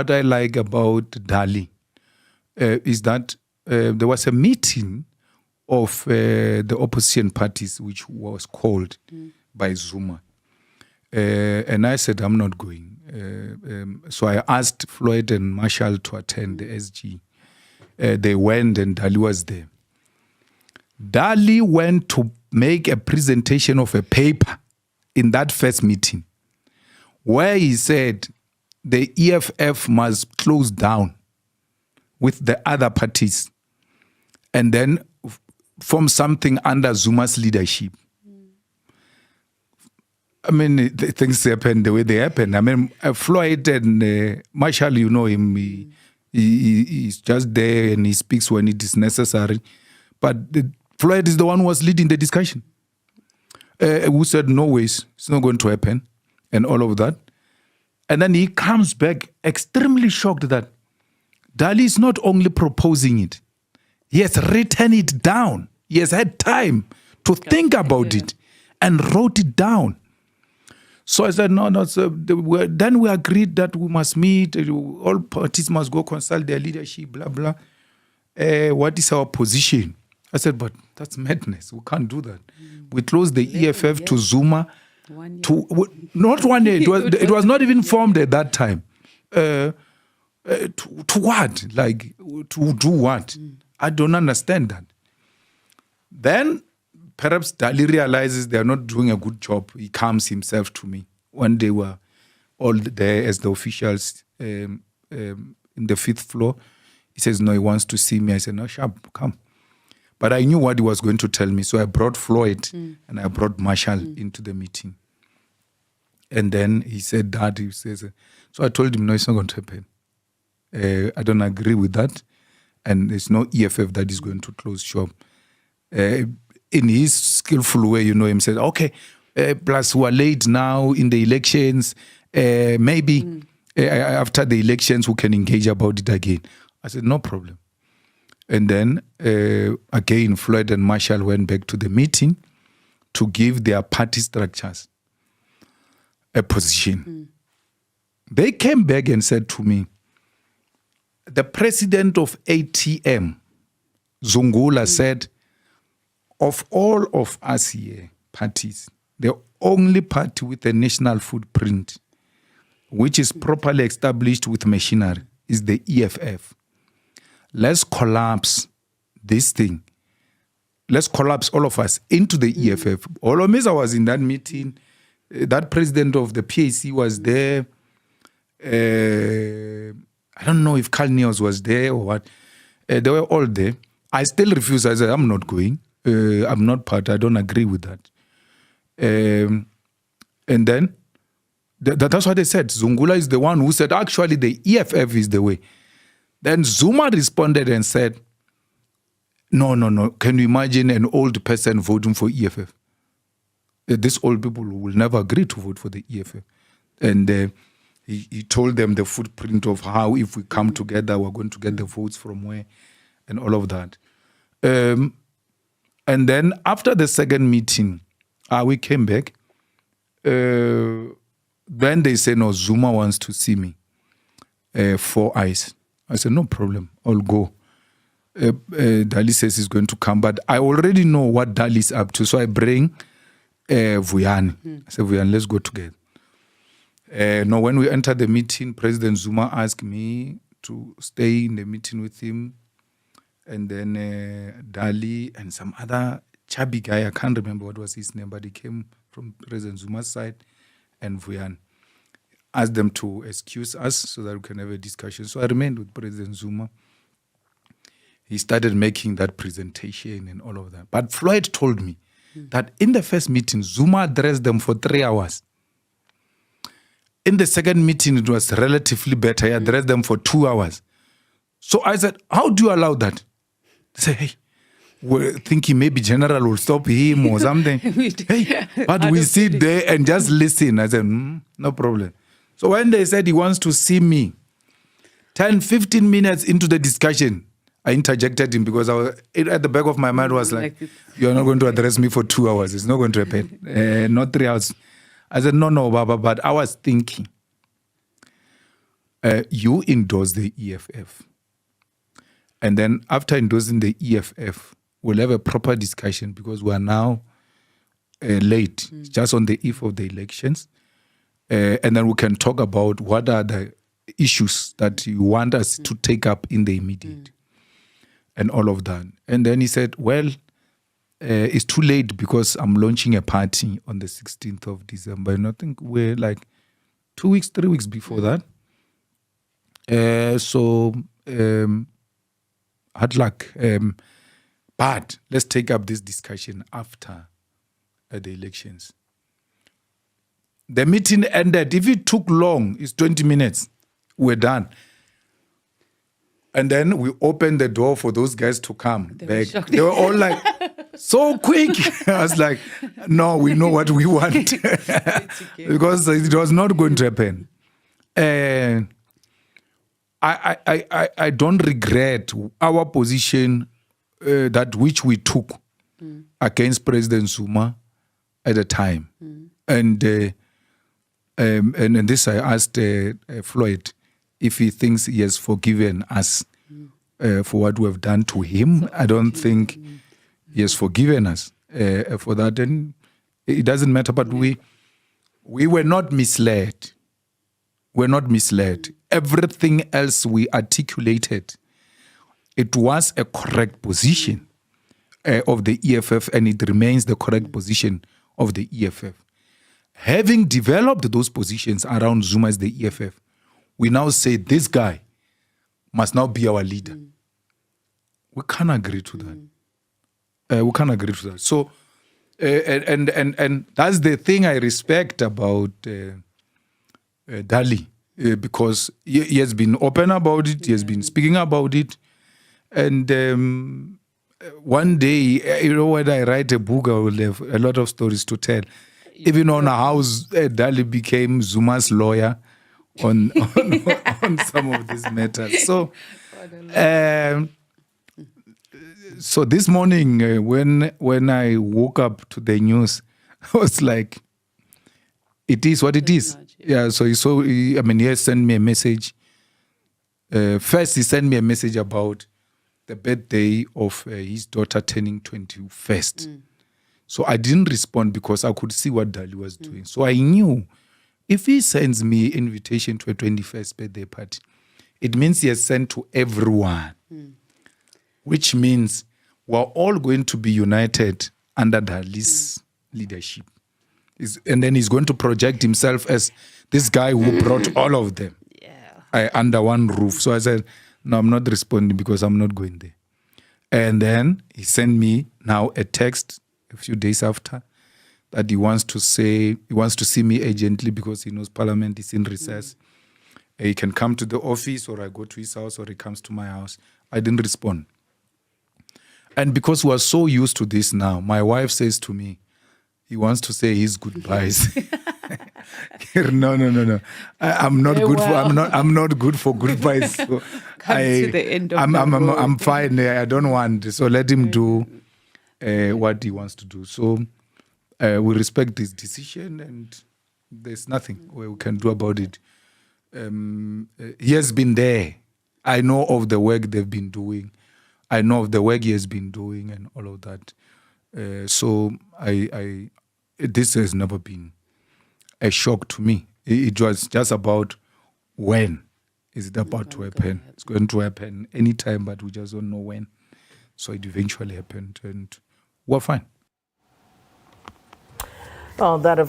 What I like about Dali is that there was a meeting of the opposition parties which was called by Zuma. And I said, I'm not going. So I asked Floyd and Marshall to attend the SG. They went and Dali was there. Dali went to make a presentation of a paper in that first meeting where he said the EFF must close down with the other parties and then form something under Zuma's leadership. I mean, things happen the way they happen. I mean, Floyd and Marshall, you know him, he's just there and he speaks when it is necessary. But Floyd is the one who was leading the discussion. Who said, no ways, it's not going to happen, and all of that. And then he comes back extremely shocked that Dali is not only proposing it, he has written it down. He has had time to think about it and wrote it down. So I said, no. So then we agreed that we must meet, all parties must go consult their leadership, blah, blah. What is our position? I said, but that's madness. We can't do that. We closed the EFF to Zuma. Not 1 year. It was not even formed at that time. To what? Like, to do what? I don't understand that. Then perhaps Dali realizes they are not doing a good job. He comes himself to me when they were all there as the officials in the 5th floor. He says, no, he wants to see me. I said, no, sharp, come. But I knew what he was going to tell me. So I brought Floyd and I brought Marshall into the meeting. And then he said that. He says, so I told him, no, it's not going to happen. I don't agree with that. And there's no EFF that is going to close shop. In his skillful way, you know, him said, okay, plus we are late now in the elections. Maybe after the elections, we can engage about it again. I said, no problem. And then, again, Floyd and Marshall went back to the meeting to give their party structures a position. They came back and said to me, the president of ATM, Zungula, said, of all of us here, parties, the only party with a national footprint, which is properly established with machinery, is the EFF. Let's collapse this thing. Let's collapse all of us into the EFF. Olomisa was in that meeting. That president of the PAC was there. I don't know if Carl Neos was there or what. They were all there. I still refuse. I said, I'm not going. I'm not part. I don't agree with that. And then, that's what they said. Zungula is the one who said, actually, the EFF is the way. Then Zuma responded and said, no. Can you imagine an old person voting for EFF? These old people will never agree to vote for the EFF. And he told them the footprint of how if we come together, we're going to get the votes from where and all of that. And then after the second meeting, we came back. Then they said, no, Zuma wants to see me. 4 eyes. I said, no problem, I'll go. Dali says he's going to come, but I already know what Dali's up to. So I bring Vuyani. I said, Vuyani, let's go together. Now, when we entered the meeting, President Zuma asked me to stay in the meeting with him. And then Dali and some other chubby guy, I can't remember what was his name, but he came from President Zuma's side, and Vuyani asked them to excuse us so that we can have a discussion. So I remained with President Zuma. He started making that presentation and all of that. But Floyd told me that in the first meeting, Zuma addressed them for 3 hours. In the second meeting, it was relatively better. He addressed them for 2 hours. So I said, how do you allow that? They said, hey, we're thinking maybe General will stop him or something. Hey, but we sit there and just listen. I said, no problem. So when they said he wants to see me, 10, 15 minutes into the discussion, I interjected him because at the back of my mind was like you're not going to address me for 2 hours. It's not going to happen. Not 3 hours. I said, no, Baba, but I was thinking, you endorse the EFF. And then after endorsing the EFF, we'll have a proper discussion because we are now late, just on the eve of the elections. And then we can talk about what are the issues that you want us to take up in the immediate and all of that. And then he said, well, it's too late because I'm launching a party on the 16th of December. And I think we're like 2 weeks, 3 weeks before that. Hard luck. But let's take up this discussion after the elections. The meeting ended. If it took long, it's 20 minutes. We're done. And then we opened the door for those guys to come back. They were all like, so quick. I was like, no, we know what we want. Because it was not going to happen. I don't regret our position that which we took against President Zuma at the time. And this I asked Floyd if he thinks he has forgiven us for what we have done to him. I don't think he has forgiven us for that. And it doesn't matter, but we were not misled. We're not misled. Everything else we articulated, it was a correct position of the EFF, and it remains the correct position of the EFF. Having developed those positions around Zuma as the EFF, we now say this guy must now be our leader. We can't agree to that. We can't agree to that. So, and that's the thing I respect about Dali, because he has been open about it. He has been speaking about it. And one day, when I write a book, I will have a lot of stories to tell. Even on how Dali became Zuma's lawyer on some of these matters. So this morning, when I woke up to the news, I was like, it is what it is. Yeah, so he has sent me a message. First, he sent me a message about the birthday of his daughter turning 21st. So I didn't respond because I could see what Dali was doing. So I knew if he sends me invitation to a 21st birthday party, it means he has sent to everyone, which means we're all going to be united under Dali's leadership. And then he's going to project himself as this guy who brought all of them under one roof. So I said, no, I'm not responding because I'm not going there. And then he sent me now a text a few days after that he wants to see me urgently because he knows Parliament is in recess. He can come to the office, or I go to his house, or he comes to my house. I didn't respond. And because we are so used to this now, my wife says to me, he wants to say his goodbyes. No. I'm not good for. I'm not good for goodbyes. So to the end of I'm fine. I don't want. So let him do what he wants to do. So we respect his decision, and there's nothing we can do about it. He has been there. I know of the work they've been doing. I know of the work he has been doing and all of that. So this has never been a shock to me. It was just about when is it about to happen. It's going to happen anytime, but we just don't know when. So it eventually happened, and we're fine. Well, that of